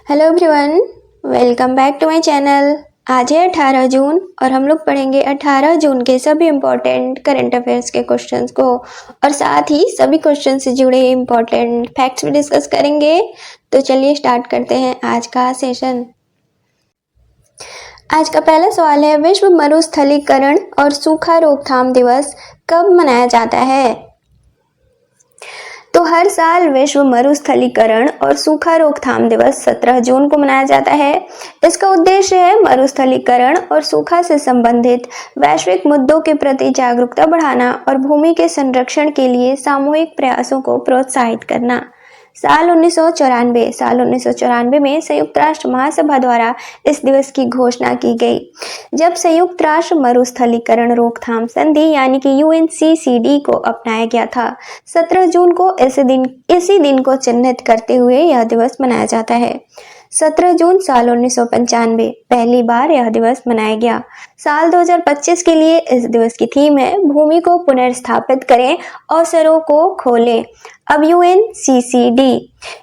Hello everyone, welcome back to my channel. आज है 18 जून और हम लोग पढ़ेंगे 18 जून के सभी इम्पोर्टेंट करंट अफेयर्स के क्वेश्चंस को और साथ ही सभी क्वेश्चन से जुड़े इम्पोर्टेंट फैक्ट्स भी डिस्कस करेंगे। तो चलिए स्टार्ट करते हैं आज का सेशन। आज का पहला सवाल है, विश्व मरुस्थलीकरण और सूखा रोकथाम दिवस कब मनाया जाता है? तो हर साल विश्व मरुस्थलीकरण और सूखा रोकथाम दिवस 17 जून को मनाया जाता है। इसका उद्देश्य है मरुस्थलीकरण और सूखा से संबंधित वैश्विक मुद्दों के प्रति जागरूकता बढ़ाना और भूमि के संरक्षण के लिए सामूहिक प्रयासों को प्रोत्साहित करना। साल 1994 में संयुक्त राष्ट्र महासभा द्वारा इस दिवस की घोषणा की गई, जब संयुक्त राष्ट्र मरुस्थलीकरण रोकथाम संधि यानी कि UNCCD को अपनाया गया था। 17 जून को इसी दिन को चिन्हित करते हुए यह दिवस मनाया जाता है। 17 जून साल 1995 पहली बार यह दिवस मनाया गया। साल 2025 के लिए इस दिवस की थीम है, भूमि को पुनर्स्थापित करें, अवसरों को खोलें। अब UNCCD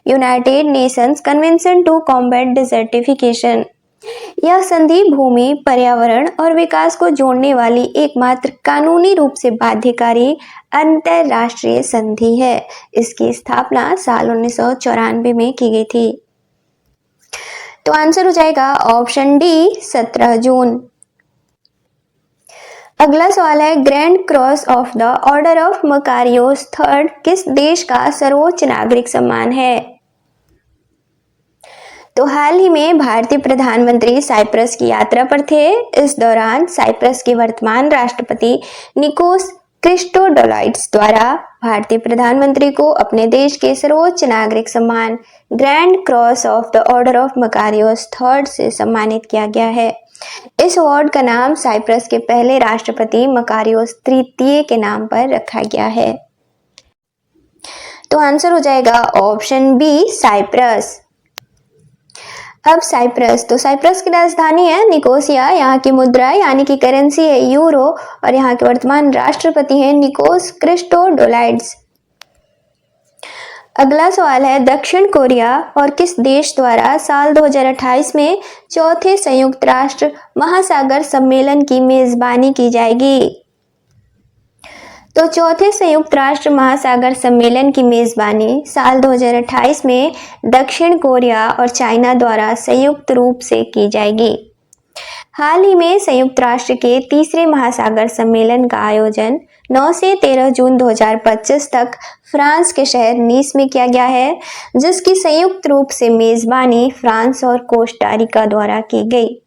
United Nations convention to combat desertification, यह संधि भूमि, पर्यावरण और विकास को जोड़ने वाली एकमात्र कानूनी रूप से बाध्यकारी अंतरराष्ट्रीय संधि है। इसकी स्थापना साल 1994 में की गई थी। तो आंसर हो जाएगा ऑप्शन डी 17 जून। अगला सवाल है, grand cross of the order of Makarios III किस देश का सर्वोच्च नागरिक सम्मान है? तो हाल ही में भारतीय प्रधानमंत्री साइप्रस की यात्रा पर थे। इस दौरान साइप्रस के वर्तमान राष्ट्रपति निकोस क्रिस्टोडोलाइड्स द्वारा भारतीय प्रधानमंत्री को अपने देश के सर्वोच्च नागरिक सम्मान grand cross of the order of Makarios III से सम्मानित किया गया है। इस अवार्ड का नाम साइप्रस के पहले राष्ट्रपति मकारियोस तृतीय के नाम पर रखा गया है। तो आंसर हो जाएगा ऑप्शन बी साइप्रस। अब साइप्रस, तो साइप्रस की राजधानी है निकोसिया, यहाँ की मुद्रा यानी कि करेंसी है यूरो और यहाँ के वर्तमान राष्ट्रपति हैं निकोस क्रिस्टोडोलाइड्स। अगला सवाल है, दक्षिण कोरिया और किस देश द्वारा साल 2028 में चौथे संयुक्त राष्ट्र महासागर सम्मेलन की मेजबानी की जाएगी? तो चौथे संयुक्त राष्ट्र महासागर सम्मेलन की मेजबानी साल 2028 में दक्षिण कोरिया और चाइना द्वारा संयुक्त रूप से की जाएगी। हाल ही में संयुक्त राष्ट्र के तीसरे महासागर सम्मेलन का आयोजन 9 से 13 जून 2025 तक फ्रांस के शहर नीस में किया गया है, जिसकी संयुक्त रूप से मेजबानी फ्रांस और कोस्टारिका द्वारा की गई।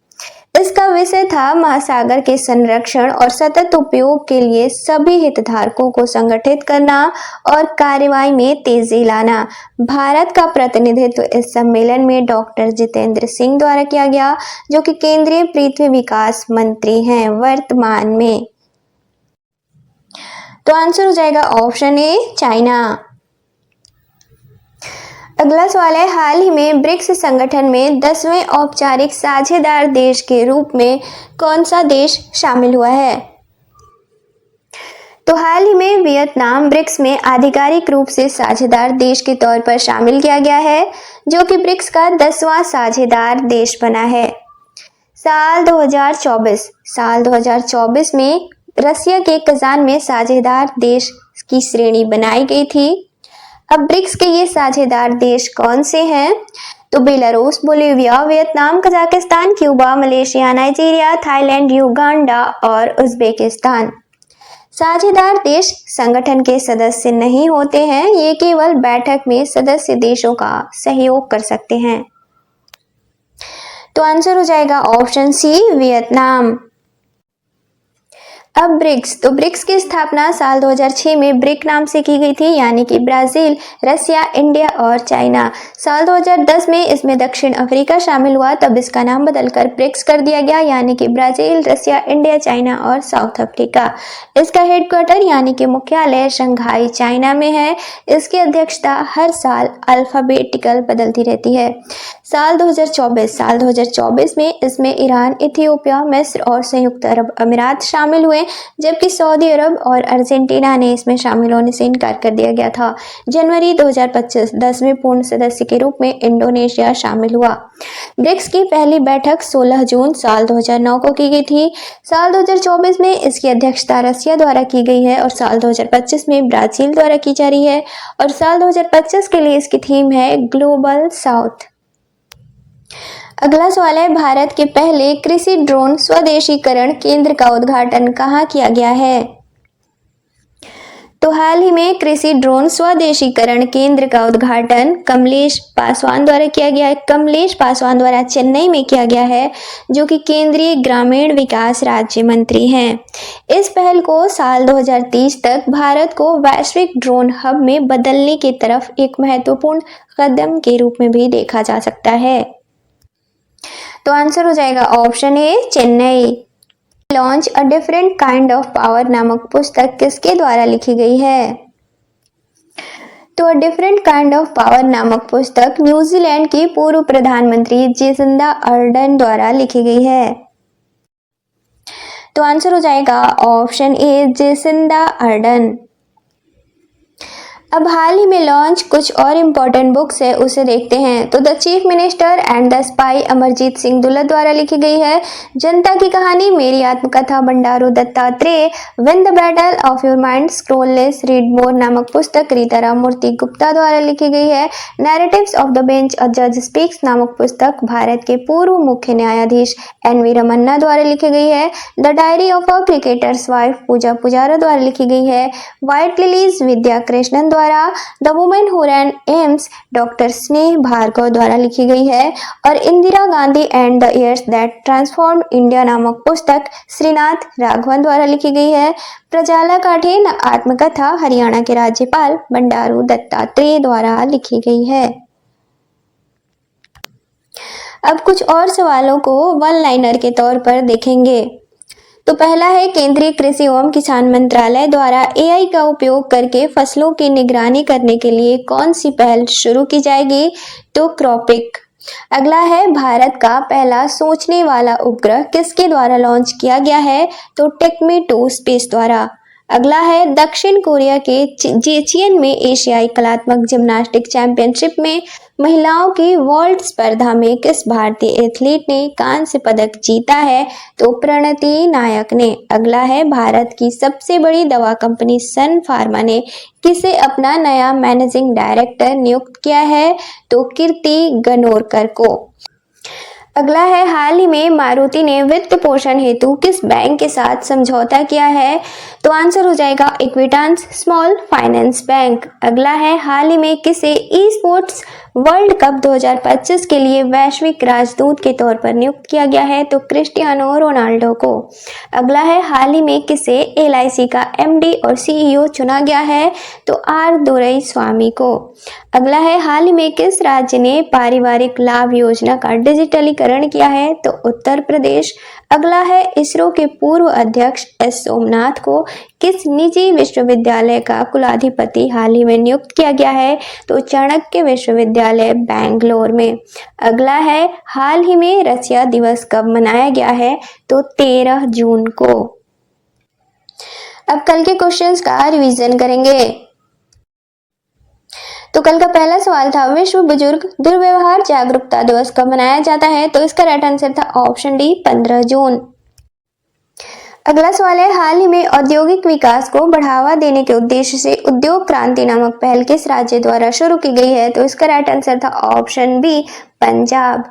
इसका विषय था महासागर के संरक्षण और सतत उपयोग के लिए सभी हितधारकों को संगठित करना और कार्रवाई में तेजी लाना। भारत का प्रतिनिधित्व इस सम्मेलन में डॉक्टर जितेंद्र सिंह द्वारा किया गया, जो कि केंद्रीय पृथ्वी विकास मंत्री हैं वर्तमान में। तो आंसर हो जाएगा ऑप्शन ए चाइना। अगला सवाल है, हाल ही में ब्रिक्स संगठन में 10वें औपचारिक साझेदार देश के रूप में कौन सा देश शामिल हुआ है? तो हाल ही में वियतनाम ब्रिक्स में आधिकारिक रूप से साझेदार देश के तौर पर शामिल किया गया है, जो कि ब्रिक्स का 10वां साझेदार देश बना है। साल 2024 में रसिया के कजान में साझेदार देश की श्रेणी बनाई गई थी। अब ब्रिक्स के ये साझेदार देश कौन से हैं? तो Belarus, Bolivia, Vietnam, Kazakhstan, Cuba, Malaysia, Nigeria, Thailand, Uganda और उज्बेकिस्तान। साझेदार देश संगठन के सदस्य नहीं होते हैं, ये केवल बैठक में सदस्य देशों का सहयोग कर सकते हैं। तो आंसर हो जाएगा ऑप्शन सी वियतनाम। अब ब्रिक्स, तो ब्रिक्स की स्थापना साल 2006 में ब्रिक नाम से की गई थी, यानी कि ब्राजील, रसिया, इंडिया और चाइना। साल 2010 में इसमें दक्षिण अफ्रीका शामिल हुआ, तब इसका नाम बदलकर ब्रिक्स कर दिया गया, यानी कि ब्राजील, रसिया, इंडिया, चाइना और साउथ अफ्रीका। इसका हेडक्वार्टर यानी कि मुख्यालय शंघाई, चाइना में है। इसकी अध्यक्षता हर साल अल्फाबेटिकल बदलती रहती है। साल 2024 में इसमें ईरान, इथियोपिया, मिस्र और संयुक्त अरब अमीरात शामिल हुए, जबकि सऊदी अरब और अर्जेंटीना ने इसमें शामिल होने से इनकार कर दिया गया था। जनवरी 2025 10वें पूर्ण सदस्य के रूप में इंडोनेशिया शामिल हुआ। ब्रिक्स की पहली बैठक 16 जून साल 2009 को की गई थी। साल 2024 में इसकी अध्यक्षता रसिया द्वारा की गई है और साल 2025 में ब्राजील द्वारा की जा रही है और साल 2025 के लिए इसकी थीम है ग्लोबल साउथ। अगला सवाल है, भारत के पहले कृषि ड्रोन स्वदेशीकरण केंद्र का उद्घाटन कहाँ किया गया है? तो हाल ही में कृषि ड्रोन स्वदेशीकरण केंद्र का उद्घाटन कमलेश पासवान द्वारा किया गया है। कमलेश पासवान द्वारा चेन्नई में किया गया है, जो कि केंद्रीय ग्रामीण विकास राज्य मंत्री हैं। इस पहल को साल 2030 तक भारत को वैश्विक ड्रोन हब में बदलने की तरफ एक महत्वपूर्ण कदम के रूप में भी देखा जा सकता है। तो आंसर हो जाएगा option A, Chennai. Launch a different kind of power नामक पुस्तक किसके द्वारा लिखी गई है? तो a different kind of power नामक पुस्तक न्यूजीलैंड की पूर्व प्रधानमंत्री जेसिंडा अर्डन द्वारा लिखी गई है। तो आंसर हो जाएगा ऑप्शन ए, जेसिंडा अर्डन। अब हाल ही में लॉन्च कुछ और इम्पोर्टेंट बुक्स है, उसे देखते हैं। तो the chief minister and the spy Amarjit Singh Dulat द्वारा लिखी गई है। Janata Ki Kahani, Meri Atmakatha Bandaru Dattatreya, win the battle of your mind, scroll less, read more नामक पुस्तक रीता राममूर्ति गुप्ता द्वारा लिखी गई है। Narratives of the bench a जज स्पीक्स नामक पुस्तक भारत के पूर्व मुख्य न्यायाधीश एन.वी. रमन्ना द्वारा लिखी गई है। The diary of a cricketer's wife Puja Pujara द्वारा लिखी गई है। व्हाइट लिलीज विद्या कृष्णन द्वारा the women who ran AIIMS doctor Sneh Bhargava द्वारा लिखी गई है और Indira Gandhi and the years that transformed India नामक पुस्तक श्रीनाथ राघवन द्वारा लिखी गई है। प्रजाला काठेन आत्मकथा हरियाणा के राज्यपाल बंडारू दत्तात्रेय द्वारा लिखी गई है। अब कुछ और सवालों को वन लाइनर के तौर पर देखेंगे। तो पहला है, केंद्रीय कृषि एवं किसान मंत्रालय द्वारा एआई का उपयोग करके फसलों की निगरानी करने के लिए कौन सी पहल शुरू की जाएगी? तो क्रॉपिक। अगला है, भारत का पहला सोचने वाला उपग्रह किसके द्वारा लॉन्च किया गया है? तो टेक्मी-2 स्पेस द्वारा। अगला है, दक्षिण कोरिया के जेचियन में एशियाई कलात्मक जिम्नास्टिक चैंपियनशिप में महिलाओं की वॉल्ट स्पर्धा में किस भारतीय एथलीट ने कांस्य पदक जीता है? तो प्रणति नायक ने। अगला है, भारत की सबसे बड़ी दवा कंपनी सन फार्मा ने किसे अपना नया मैनेजिंग डायरेक्टर नियुक्त किया है? तो कीर्ति गनोरकर को। अगला है, हाल ही में मारुति ने वित्त पोषण हेतु किस बैंक के साथ समझौता किया है? तो आंसर हो जाएगा इक्विटास स्मॉल फाइनेंस बैंक। अगला है, हाल ही में किसे ई स्पोर्ट्स वर्ल्ड कप 2025 के लिए वैश्विक राजदूत के तौर पर नियुक्त किया गया है? तो क्रिस्टियानो रोनाल्डो को। अगला है, हाल ही में किसे एलआईसी का एमडी और सीईओ चुना गया है? तो आर दोरईस्वामी को। अगला है, हाल ही में किस राज्य ने पारिवारिक लाभ योजना का डिजिटलीकरण किया है? तो उत्तर प्रदेश। अगला है, इसरो के पूर्व अध्यक्ष एस सोमनाथ को किस निजी विश्वविद्यालय का कुलाधिपति हाल ही में नियुक्त किया गया है? तो चाणक्य विश्वविद्यालय बेंगलोर में। अगला है, हाल ही में रसिया दिवस कब मनाया गया है? तो 13 जून को। अब कल के क्वेश्चंस का रिवीजन करेंगे। तो कल का पहला सवाल था, विश्व बुजुर्ग दुर्व्यवहार जागरूकता दिवस कब मनाया जाता है? तो इसका राइट आंसर था ऑप्शन डी, 15 जून। अगला सवाल है, हाल ही में औद्योगिक विकास को बढ़ावा देने के उद्देश्य से उद्योग क्रांति नामक पहल किस राज्य द्वारा शुरू की गई है? तो इसका राइट आंसर था ऑप्शन बी, पंजाब।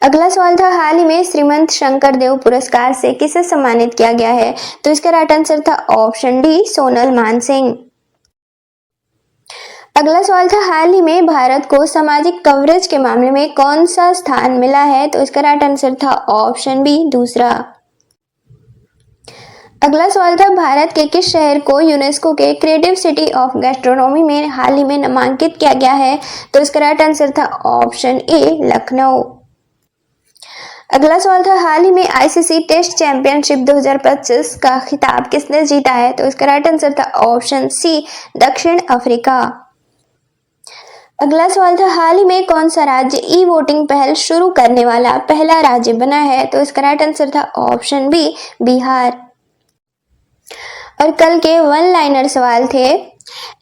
अगला सवाल था, हाल ही में श्रीमंत शंकर देव पुरस्कार से किसे सम्मानित किया गया है? तो इसका राइट आंसर था ऑप्शन डी, सोनल मानसिंह। अगला सवाल था, हाल ही में भारत को सामाजिक कवरेज के मामले में कौन सा स्थान मिला है? तो इसका राइट आंसर था ऑप्शन बी, दूसरा। अगला सवाल था, भारत के किस शहर को यूनेस्को के क्रिएटिव सिटी ऑफ गैस्ट्रोनॉमी में हाल ही में नामांकित किया गया है? तो इसका राइट आंसर था ऑप्शन ए, लखनऊ। अगला सवाल था, हाल ही में आईसीसी टेस्ट चैंपियनशिप 2025 का खिताब किसने जीता है? तो इसका राइट आंसर था ऑप्शन सी, दक्षिण अफ्रीका। अगला सवाल था, हाल ही में कौन सा राज्य ई वोटिंग पहल शुरू करने वाला पहला राज्य बना है? तो इसका राइट आंसर था ऑप्शन बी, बिहार। और कल के वन लाइनर सवाल थे,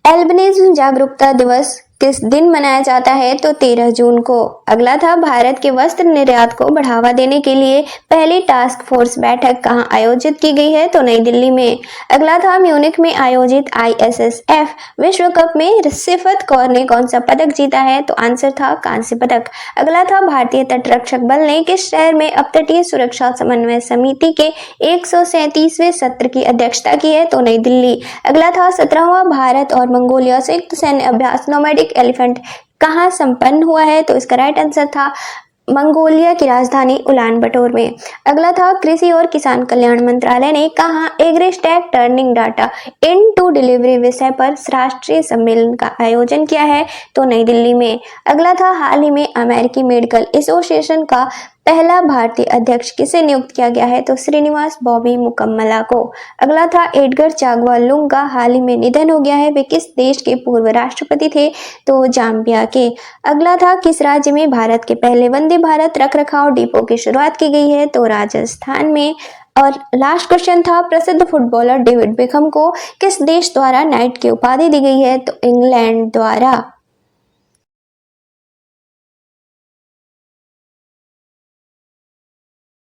एल्बिनिज्म जागरूकता दिवस किस दिन मनाया जाता है? तो 13 जून को। अगला था, भारत के वस्त्र निर्यात को बढ़ावा देने के लिए पहली टास्क फोर्स बैठक कहां आयोजित की गई है? तो नई दिल्ली में। अगला था, म्यूनिख में आयोजित ISSF विश्व कप में सिफत कौर ने कौन सा पदक जीता है? तो आंसर था कांस्य पदक। अगला था, भारतीय तटरक्षक बल ने किस शहर में अपतटीय सुरक्षा समन्वय समिति के 137वें सत्र की अध्यक्षता की है? तो नई दिल्ली। अगला था, 17वां भारत और मंगोलिया संयुक्त सैन्य अभ्यास नोमैडिक एलिफेंट कहाँ संपन्न हुआ है? तो इसका राइट आंसर था मंगोलिया की राजधानी उलान बटोर में। अगला था, कृषि और किसान कल्याण मंत्रालय ने कहा AgriStack turning data into delivery विषय पर राष्ट्रीय सम्मेलन का आयोजन किया है? तो नई दिल्ली में। अगला था, हाल ही में अमेरिकी मेडिकल एसोसिएशन का पहला भारतीय अध्यक्ष किसे नियुक्त किया गया है? तो श्रीनिवास बॉबी मुकम्मला को। अगला था, एडगर चागवा लुंग का हाल ही में निधन हो गया है, वे किस देश के पूर्व राष्ट्रपति थे? तो जाम्बिया के। अगला था, किस राज्य में भारत के पहले वंदे भारत रखरखाव डिपो की शुरुआत की गई है? तो राजस्थान में। और लास्ट क्वेश्चन था, प्रसिद्ध फुटबॉलर डेविड बेकहम को किस देश द्वारा नाइट की उपाधि दी गई है? तो इंग्लैंड द्वारा।